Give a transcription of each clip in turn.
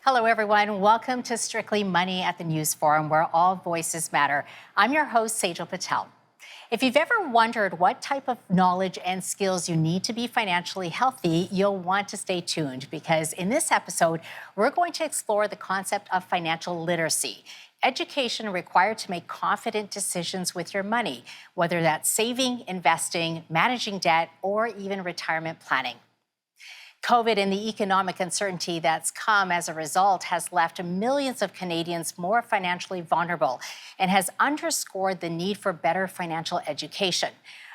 Hello, everyone. Welcome to Strictly Money at the News Forum, where all voices matter. I'm your host, Saijal Patel. If you've ever wondered what type of knowledge and skills you need to be financially healthy, you'll want to stay tuned because in this episode, we're going to explore the concept of financial literacy, education required to make confident decisions with your money, whether that's saving, investing, managing debt, or even retirement planning. COVID and the economic uncertainty that's come as a result has left millions of Canadians more financially vulnerable and has underscored the need for better financial education.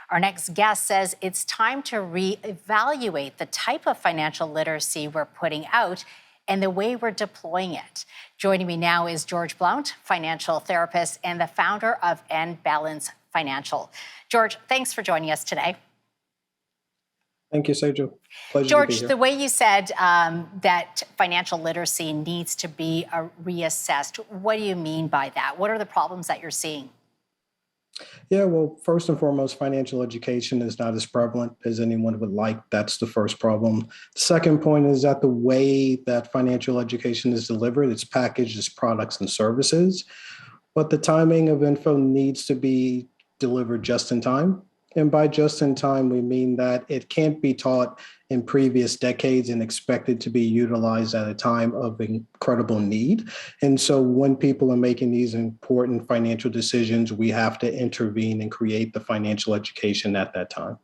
Our next guest says it's time to reevaluate the type of financial literacy we're putting out and the way we're deploying it. Joining me now is George Blount, financial therapist and the founder of nBalance Financial. George, thanks for joining us today. Thank you, Saijal. Pleasure George, to be here. the way you said that financial literacy needs to be reassessed, what do you mean by that? What are the problems that you're seeing? Yeah, well, first and foremost, financial education is not as prevalent as anyone would like. That's the first problem. The second point is that the way that financial education is delivered, it's packaged as products and services, but the timing of info needs to be delivered just in time. And by just in time, we mean that it can't be taught in previous decades and expected to be utilized at a time of incredible need. And so when people are making these important financial decisions, we have to intervene and create the financial education at that time.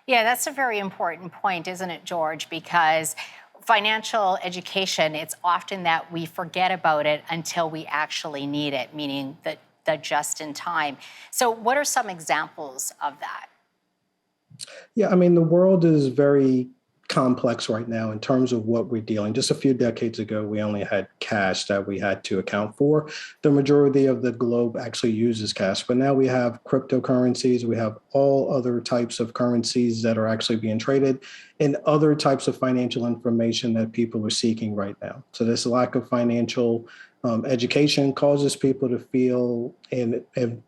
Yeah, that's a very important point, isn't it, George? Because financial education, it's often that we forget about it until we actually need it, meaning that the just in time. So what are some examples of that? Yeah, I mean, the world is very complex right now in terms of what we're dealing. Just a few decades ago, we only had cash that we had to account for. The majority of the globe actually uses cash, but now we have cryptocurrencies, we have all other types of currencies that are actually being traded, and other types of financial information that people are seeking right now. So this lack of financial education causes people to feel and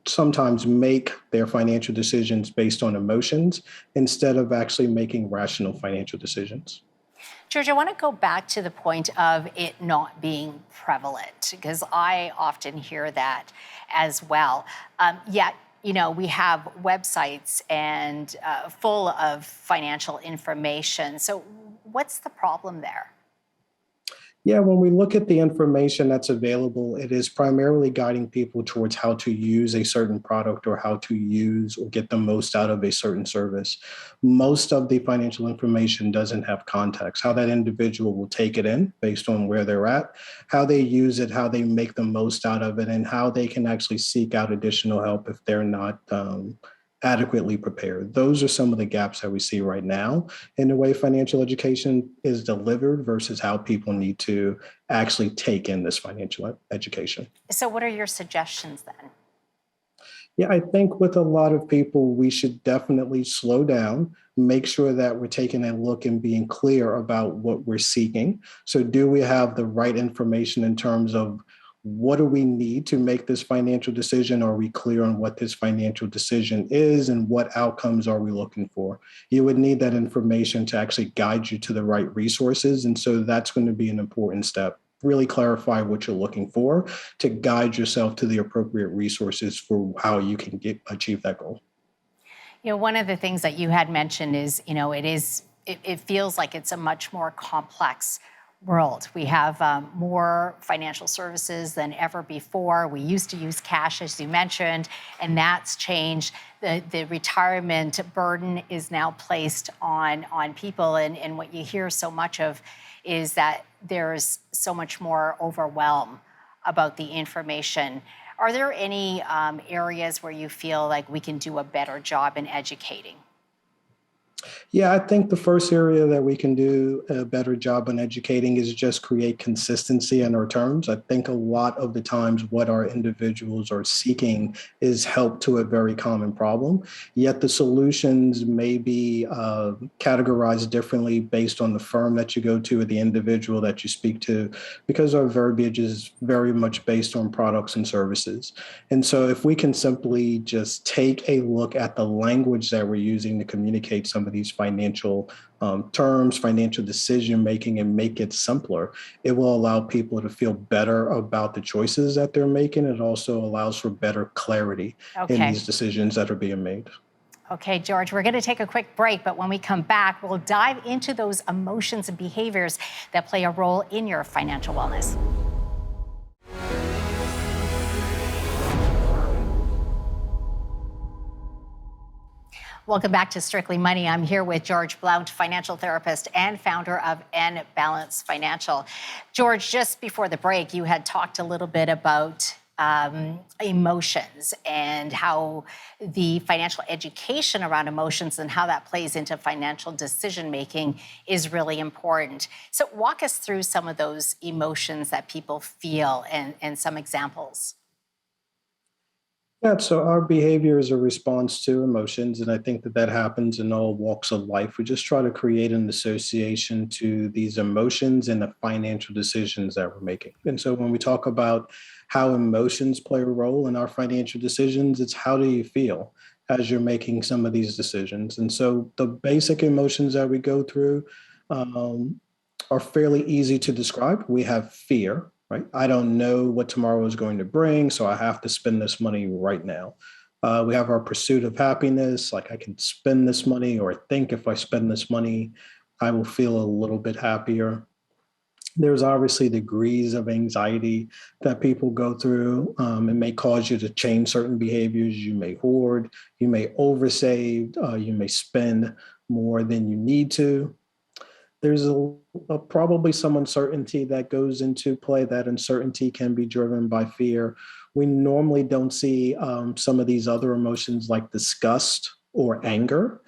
sometimes make their financial decisions based on emotions instead of actually making rational financial decisions. George, I want to go back to the point of it not being prevalent, because I often hear that as well. Yet, you know, we have websites and full of financial information. So what's the problem there? Yeah, when we look at the information that's available, it is primarily guiding people towards how to use a certain product or how to use or get the most out of a certain service. Most of the financial information doesn't have context, how that individual will take it in based on where they're at, how they use it, how they make the most out of it, and how they can actually seek out additional help if they're not adequately prepared. Those are some of the gaps that we see right now in the way financial education is delivered versus how people need to actually take in this financial education. So what are your suggestions then? Yeah, I think with a lot of people, we should definitely slow down, make sure that we're taking a look and being clear about what we're seeking. So do we have the right information in terms of what do we need to make this financial decision? Are we clear on what this financial decision is and what outcomes are we looking for? You would need that information to actually guide you to the right resources. And so that's going to be an important step. Really clarify what you're looking for to guide yourself to the appropriate resources for how you can achieve that goal. You know, one of the things that you had mentioned is, you know, it feels like it's a much more complex world. We have more financial services than ever before. We used to use cash, as you mentioned, and that's changed. The retirement burden is now placed on people, and what you hear so much of is that there's so much more overwhelm about the information. Are there any areas where you feel like we can do a better job in educating? Yeah, I think the first area that we can do a better job on educating is just create consistency in our terms. I think a lot of the times what our individuals are seeking is help to a very common problem, yet the solutions may be categorized differently based on the firm that you go to or the individual that you speak to, because our verbiage is very much based on products and services. And so if we can simply just take a look at the language that we're using to communicate some of these financial terms, financial decision making, and make it simpler, it will allow people to feel better about the choices that they're making. It also allows for better clarity in Okay. these decisions that are being made. Okay, George, we're going to take a quick break, but when we come back, we'll dive into those emotions and behaviors that play a role in your financial wellness. Welcome back to Strictly Money. I'm here with George Blount, financial therapist and founder of nBalance Financial. George, just before the break, you had talked a little bit about emotions and how the financial education around emotions and how that plays into financial decision making is really important. So walk us through some of those emotions that people feel and some examples. Yeah, so our behavior is a response to emotions, and I think that that happens in all walks of life. We just try to create an association to these emotions and the financial decisions that we're making. And so when we talk about how emotions play a role in our financial decisions, it's how do you feel as you're making some of these decisions? And so the basic emotions that we go through um, are fairly easy to describe. We have fear, right? I don't know what tomorrow is going to bring, so I have to spend this money right now. We have our pursuit of happiness, like I can spend this money, or I think if I spend this money, I will feel a little bit happier. There's obviously degrees of anxiety that people go through. It may cause you to change certain behaviors. You may hoard, you may oversave, you may spend more than you need to. There's probably some uncertainty that goes into play. That uncertainty can be driven by fear. We normally don't see some of these other emotions like disgust or anger,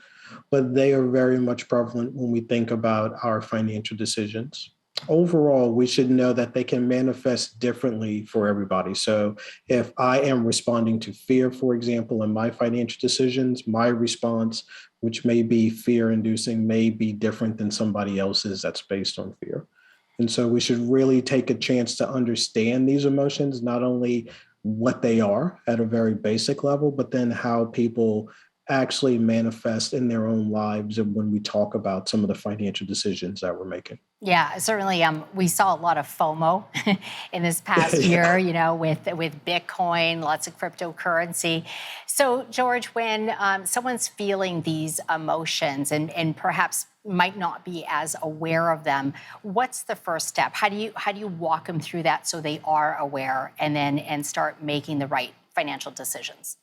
but they are very much prevalent when we think about our financial decisions. Overall, we should know that they can manifest differently for everybody. So if I am responding to fear, for example, in my financial decisions, my response, which may be fear inducing, may be different than somebody else's that's based on fear. And so we should really take a chance to understand these emotions, not only what they are at a very basic level, but then how people actually manifest in their own lives and when we talk about some of the financial decisions that we're making. Yeah, certainly. We saw a lot of FOMO in this past Yeah. year, with Bitcoin, lots of cryptocurrency. So, George, when someone's feeling these emotions and perhaps might not be as aware of them, what's the first step? How do you walk them through that so they are aware and start making the right financial decisions?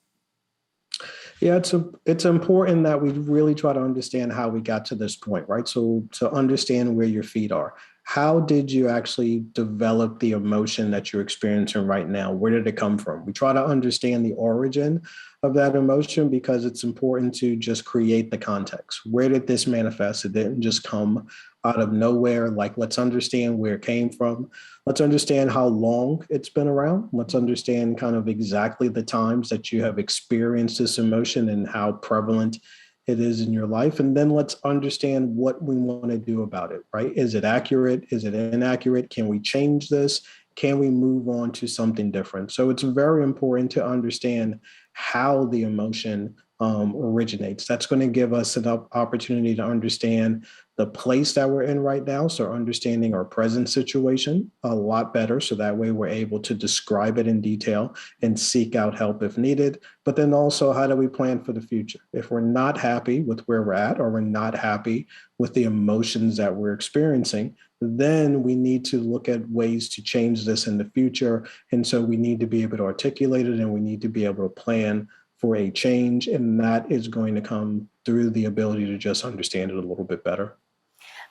Yeah, it's important that we really try to understand how we got to this point, right? So to understand where your feet are. How did you actually develop the emotion that you're experiencing right now? Where did it come from? We try to understand the origin of that emotion because it's important to just create the context. Where did this manifest? It didn't just come out of nowhere. Like, let's understand where it came from. Let's understand how long it's been around. Let's understand kind of exactly the times that you have experienced this emotion and how prevalent it is in your life. And then let's understand what we want to do about it, right? Is it accurate? Is it inaccurate? Can we change this? Can we move on to something different? So it's very important to understand how the emotion originates. That's going to give us an opportunity to understand the place that we're in right now. So understanding our present situation a lot better. So that way we're able to describe it in detail and seek out help if needed. But then also, how do we plan for the future? If we're not happy with where we're at, or we're not happy with the emotions that we're experiencing, then we need to look at ways to change this in the future. And so we need to be able to articulate it and we need to be able to plan for a change. And that is going to come through the ability to just understand it a little bit better.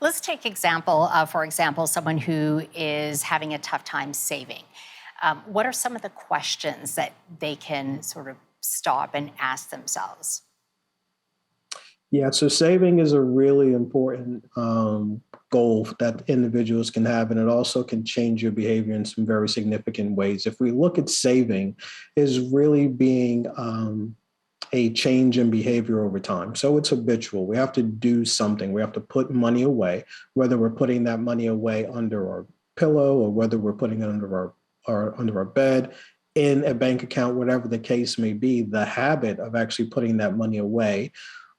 Let's take for example, someone who is having a tough time saving. What are some of the questions that they can sort of stop and ask themselves? Yeah, so saving is a really important goal that individuals can have, and it also can change your behavior in some very significant ways. If we look at saving, is really being a change in behavior over time. So it's habitual. We have to do something. We have to put money away, whether we're putting that money away under our pillow or whether we're putting it under our bed, in a bank account, whatever the case may be. The habit of actually putting that money away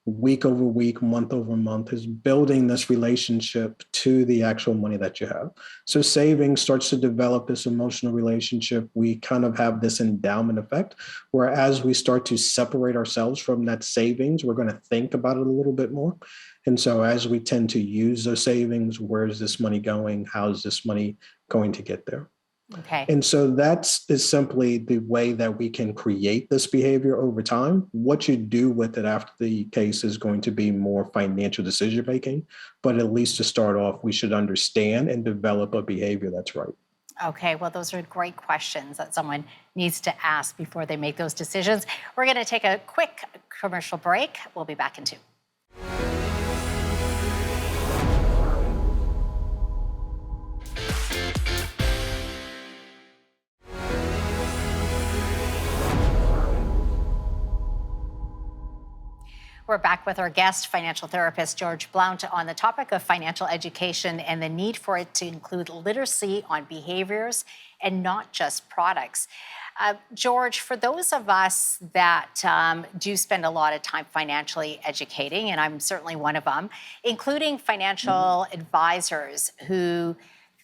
week over week, month over month, is building this relationship to the actual money that you have. So saving starts to develop this emotional relationship. We kind of have this endowment effect, where as we start to separate ourselves from that savings, we're going to think about it a little bit more. And so as we tend to use those savings, where's this money going? How's this money going to get there? Okay. And so that's is simply the way that we can create this behavior over time. What you do with it after the case is going to be more financial decision making. But at least to start off, we should understand and develop a behavior that's right. Okay, well, those are great questions that someone needs to ask before they make those decisions. We're going to take a quick commercial break. We'll be back in 2. We're back with our guest, financial therapist George Blount, on the topic of financial education and the need for it to include literacy on behaviors and not just products. George, for those of us that do spend a lot of time financially educating, and I'm certainly one of them, including financial advisors who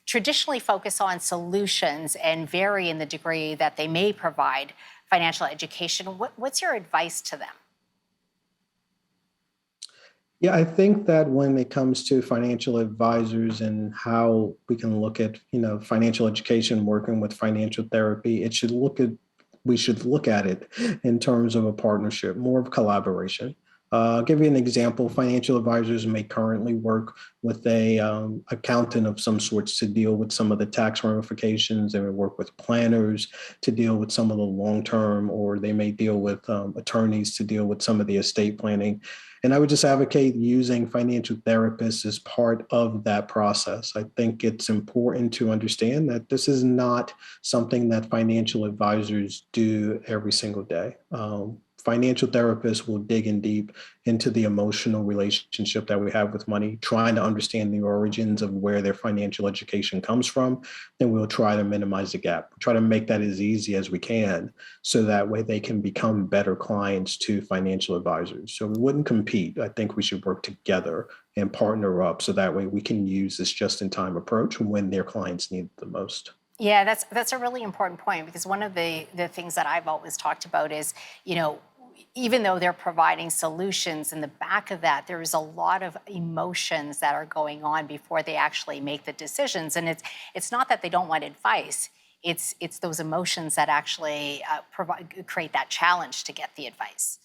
traditionally focus on solutions and vary in the degree that they may provide financial education, what's your advice to them? Yeah, I think that when it comes to financial advisors and how we can look at, financial education working with financial therapy, we should look at it in terms of a partnership, more of collaboration. I'll give you an example. Financial advisors may currently work with a accountant of some sorts to deal with some of the tax ramifications. They may work with planners to deal with some of the long-term, or they may deal with attorneys to deal with some of the estate planning. And I would just advocate using financial therapists as part of that process. I think it's important to understand that this is not something that financial advisors do every single day. Financial therapists will dig in deep into the emotional relationship that we have with money, trying to understand the origins of where their financial education comes from. Then we'll try to minimize the gap, try to make that as easy as we can, so that way they can become better clients to financial advisors. So we wouldn't compete. I think we should work together and partner up, so that way we can use this just-in-time approach when their clients need it the most. Yeah, that's a really important point, because one of the things that I've always talked about is, even though they're providing solutions, in the back of that, there is a lot of emotions that are going on before they actually make the decisions. And it's not that they don't want advice. It's those emotions that actually create that challenge to get the advice.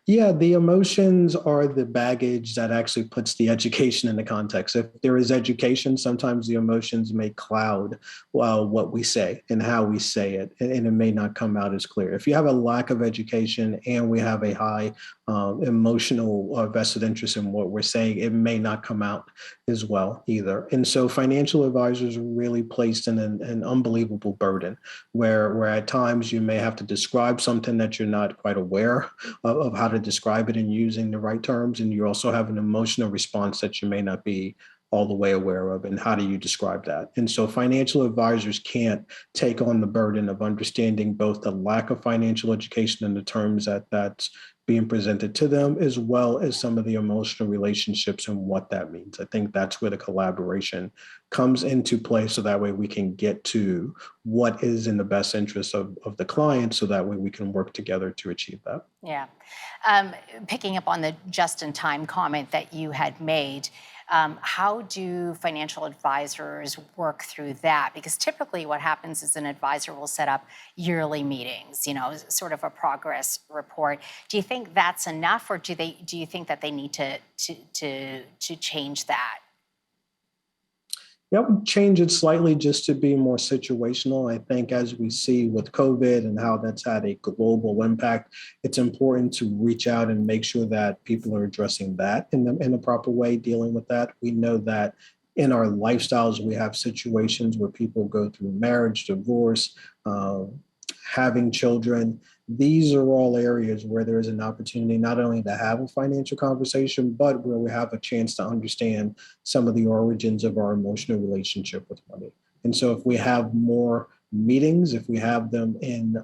Yeah, the emotions are the baggage that actually puts the education into context. If there is education, sometimes the emotions may cloud what we say and how we say it, and it may not come out as clear. If you have a lack of education and we have a high emotional vested interest in what we're saying, it may not come out as well either. And so financial advisors are really placed in an unbelievable burden, where at times you may have to describe something that you're not quite aware of how to describe it and using the right terms. And you also have an emotional response that you may not be all the way aware of. And how do you describe that? And so financial advisors can't take on the burden of understanding both the lack of financial education in the terms that's being presented to them, as well as some of the emotional relationships and what that means. I think that's where the collaboration comes into play, so that way we can get to what is in the best interest of the client, so that way we can work together to achieve that. Yeah. Picking up on the just-in-time comment that you had made, how do financial advisors work through that? Because typically what happens is an advisor will set up yearly meetings, sort of a progress report. Do you think that's enough, or do you think that they need to change that? Yeah, I would change it slightly just to be more situational. I think as we see with COVID and how that's had a global impact, it's important to reach out and make sure that people are addressing that in the proper way, dealing with that. We know that in our lifestyles, we have situations where people go through marriage, divorce, having children. These are all areas where there is an opportunity not only to have a financial conversation, but where we have a chance to understand some of the origins of our emotional relationship with money. And so if we have more meetings, if we have them in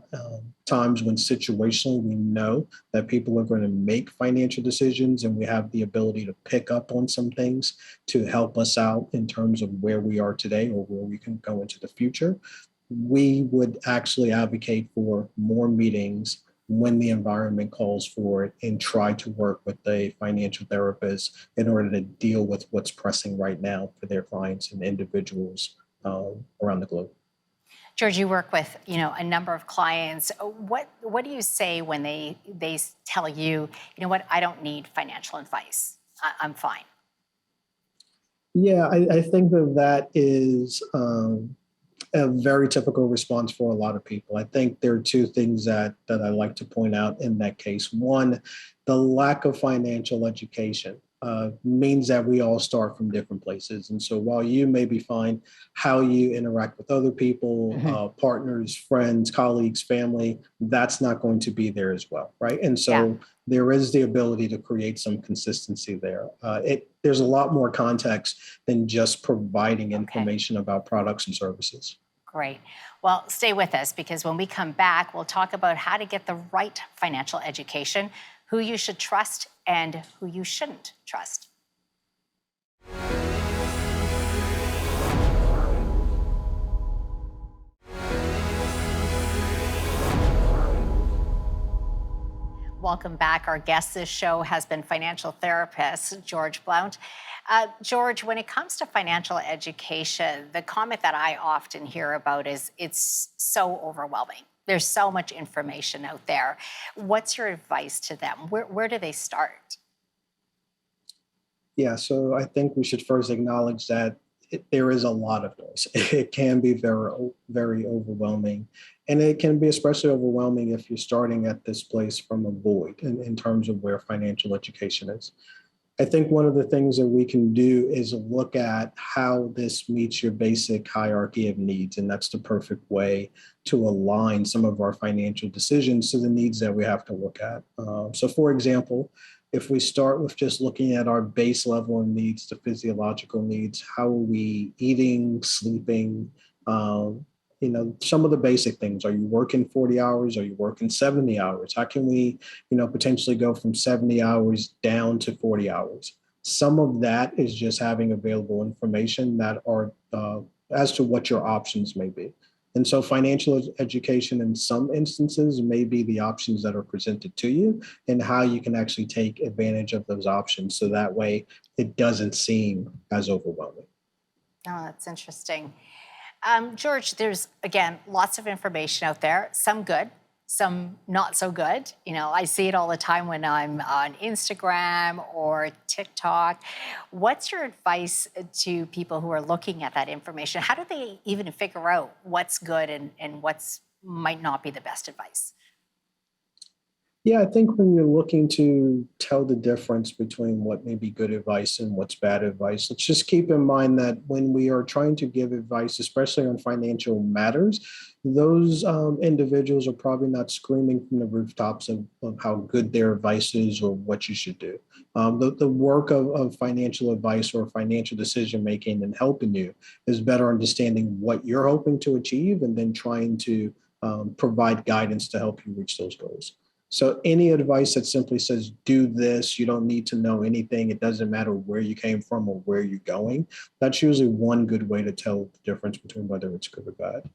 times when situationally we know that people are going to make financial decisions and we have the ability to pick up on some things to help us out in terms of where we are today or where we can go into the future, we would actually advocate for more meetings when the environment calls for it and try to work with a financial therapist in order to deal with what's pressing right now for their clients and individuals around the globe. George, you work with a number of clients. What do you say when they tell you, what, I don't need financial advice. I'm fine. Yeah, I think that is a very typical response for a lot of people. I think there are two things that I like to point out in that case. One, the lack of financial education means that we all start from different places. And so while you maybe find how you interact with other people, partners, friends, colleagues, family, that's not going to be there as well, right? And so there is the ability to create some consistency there. There's a lot more context than just providing information about products and services. Great. Well, stay with us because when we come back, we'll talk about how to get the right financial education, who you should trust and who you shouldn't trust. Welcome back. Our guest this show has been financial therapist George Blount. George, when it comes to financial education, the comment that I often hear about is it's so overwhelming. There's so much information out there. What's your advice to them? Where do they start? Yeah, so I think we should first acknowledge that there is a lot of noise. It can be very, very overwhelming. And it can be especially overwhelming if you're starting at this place from a void in terms of where financial education is. I think one of the things that we can do is look at how this meets your basic hierarchy of needs. And that's the perfect way to align some of our financial decisions to the needs that we have to look at. So for example, if we start with just looking at our base level of needs, the physiological needs, how are we eating, sleeping, some of the basic things. Are you working 40 hours? Are you working 70 hours? How can we, potentially go from 70 hours down to 40 hours? Some of that is just having available information that are as to what your options may be. And so financial education in some instances may be the options that are presented to you and how you can actually take advantage of those options. So that way it doesn't seem as overwhelming. Oh, that's interesting. George, there's, again, lots of information out there, some good, some not so good. I see it all the time when I'm on Instagram or TikTok. What's your advice to people who are looking at that information? How do they even figure out what's good and what's might not be the best advice? Yeah, I think when you're looking to tell the difference between what may be good advice and what's bad advice, let's just keep in mind that when we are trying to give advice, especially on financial matters, those individuals are probably not screaming from the rooftops of how good their advice is or what you should do. The work of financial advice or financial decision making and helping you is better understanding what you're hoping to achieve and then trying to provide guidance to help you reach those goals. So any advice that simply says, do this, you don't need to know anything, it doesn't matter where you came from or where you're going, that's usually one good way to tell the difference between whether it's good or bad.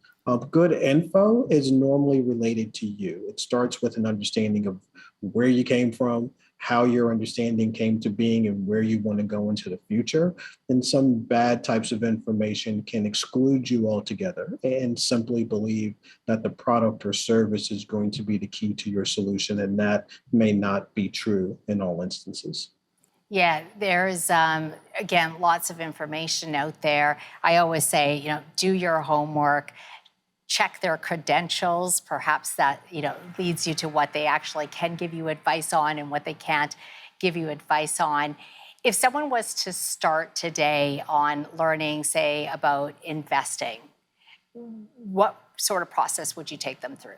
Good info is normally related to you. It starts with an understanding of where you came from, how your understanding came to being, and where you want to go into the future. And some bad types of information can exclude you altogether and simply believe that the product or service is going to be the key to your solution. And that may not be true in all instances. Yeah, there's, again, lots of information out there. I always say, do your homework, check their credentials. Perhaps that, leads you to what they actually can give you advice on and what they can't give you advice on. If someone was to start today on learning, say, about investing, what sort of process would you take them through?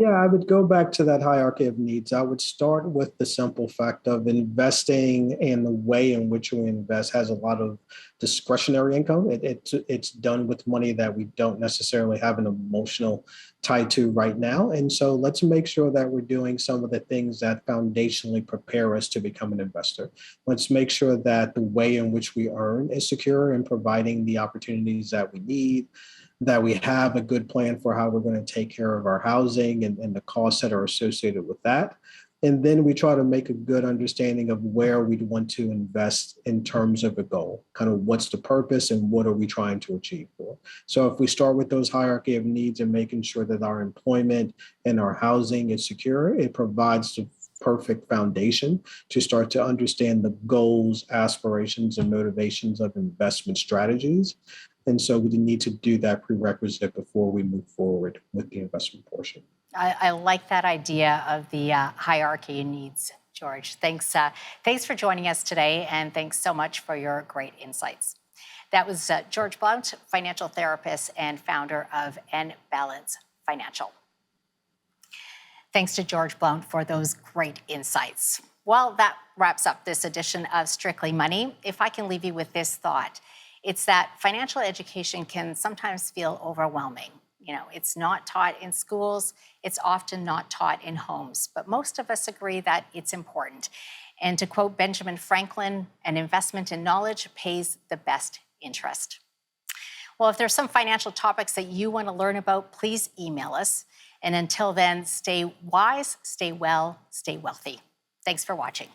Yeah, I would go back to that hierarchy of needs. I would start with the simple fact of investing, and the way in which we invest has a lot of discretionary income. It's done with money that we don't necessarily have an emotional tie to right now. And so let's make sure that we're doing some of the things that foundationally prepare us to become an investor. Let's make sure that the way in which we earn is secure and providing the opportunities that we need, that we have a good plan for how we're going to take care of our housing and the costs that are associated with that. And then we try to make a good understanding of where we'd want to invest in terms of a goal, kind of what's the purpose and what are we trying to achieve for. So if we start with those hierarchy of needs and making sure that our employment and our housing is secure, it provides the perfect foundation to start to understand the goals, aspirations, and motivations of investment strategies. And so we need to do that prerequisite before we move forward with the investment portion. I like that idea of the hierarchy needs, George. Thanks for joining us today, and thanks so much for your great insights. That was George Blount, financial therapist and founder of nBalance Financial. Thanks to George Blount for those great insights. Well, that wraps up this edition of Strictly Money. If I can leave you with this thought, it's that financial education can sometimes feel overwhelming. You know, it's not taught in schools, it's often not taught in homes, but most of us agree that it's important. And to quote Benjamin Franklin, an investment in knowledge pays the best interest. Well, if there's some financial topics that you want to learn about, please email us. And until then, stay wise, stay well, stay wealthy. Thanks for watching.